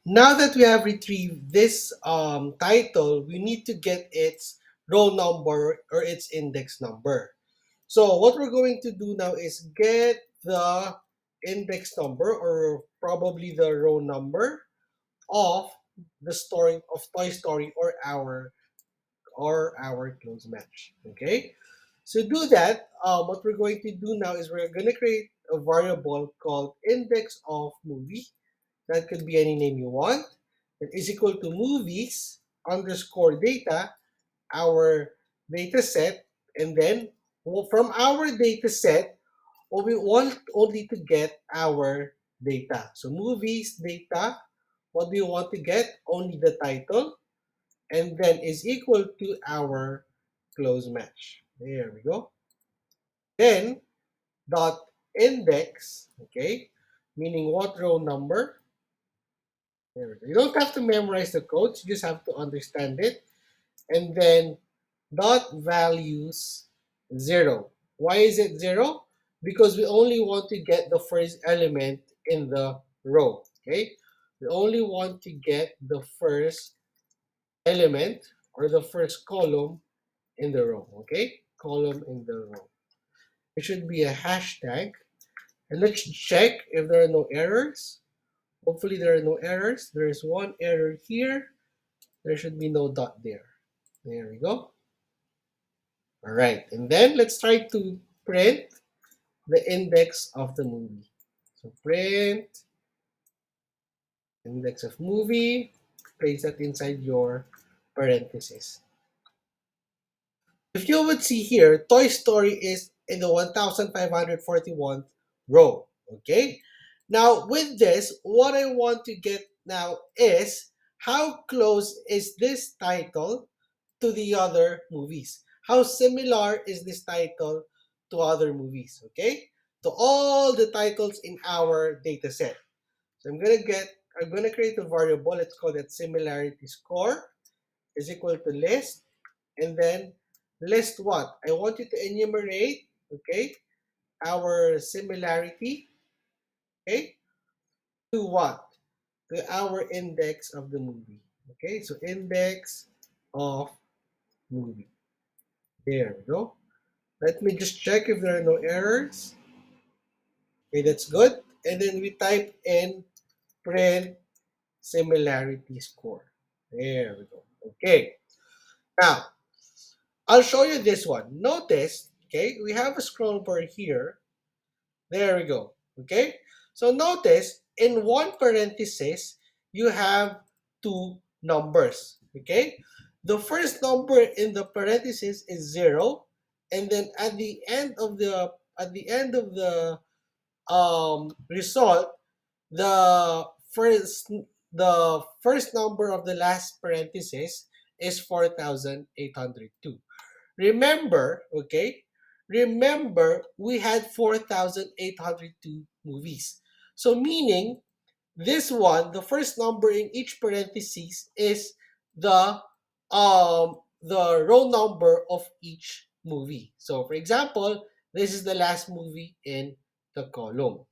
Now that we have retrieved this title, we need to get its row number or its index number. So what we're going to do now is get the index number or probably the row number of the story of Toy Story or our close match. Okay. So to do that, what we're going to do now is we're going to create a variable called index of movie. That could be any name you want. That is equal to movies underscore data, our data set, and then from our data set, we want only to get our data. So movies data, what do you want to get? Only the title, and then is equal to our close match. There we go. Then dot index, okay, meaning what row number. There we go. You don't have to memorize the codes, you just have to understand it. And then dot values 0. Why is it 0? Because we only want to get the first element in the row. Okay, we only want to get the first element or the first column in the row. Okay, column in the row. It should be a hashtag. And let's check if there are no errors. Hopefully there are no errors. There is one error here. There should be no dot there. There we go. All right, and then let's try to print the index of the movie. So print index of movie, place that inside your parentheses. If you would see here, Toy Story is in the 1541th row. Okay, now with this, what I want to get now is how close is this title to the other movies? How similar is this title to other movies? Okay, to all the titles in our data set. So I'm gonna create a variable. Let's call that similarity score is equal to list, and then list what? I want you to enumerate, okay, our similarity, okay, to what? To our index of the movie. Okay, so index of movie. There we go. Let me just check if there are no errors. Okay, that's good. And then we type in print similarity score. There we go. Okay. Now, I'll show you this one. Notice, okay, we have a scroll bar here. There we go. Okay. So notice in one parenthesis, you have two numbers. Okay. The first number in the parenthesis is 0, and then at the end of the result, the first the first number of the last parenthesis is 4802. Remember, okay? Remember, we had 4802 movies. So meaning this one, the first number in each parenthesis is the row number of each movie. So for example, this is the last movie in the column.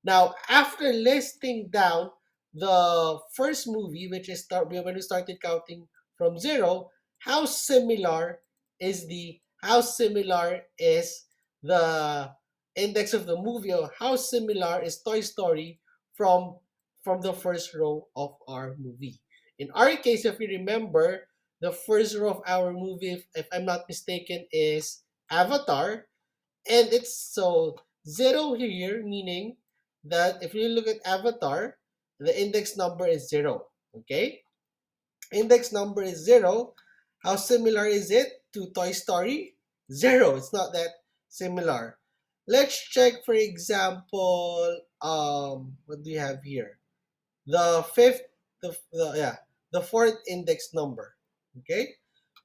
Now, after listing down the first movie, which is when we started counting from 0, how similar is the index of the movie, or how similar is Toy Story from from the first row of our movie? In our case, if you remember, the first row of our movie, if I'm not mistaken, is Avatar, and it's so 0 here, meaning that if you look at Avatar, the index number is 0. Okay? Index number is 0. How similar is it to Toy Story? 0. It's not that similar. Let's check, for example, what do we have here? The fifth, the fourth index number. Okay?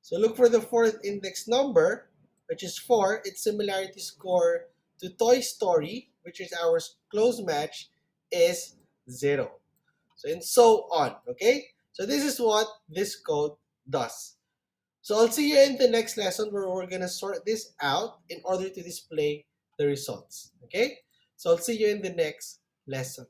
So look for the fourth index number, which is 4. Its similarity score to Toy Story, which is our close match, is 0. So and so on. Okay? So this is what this code does. So I'll see you in the next lesson where we're gonna sort this out in order to display the results. Okay? So I'll see you in the next lesson.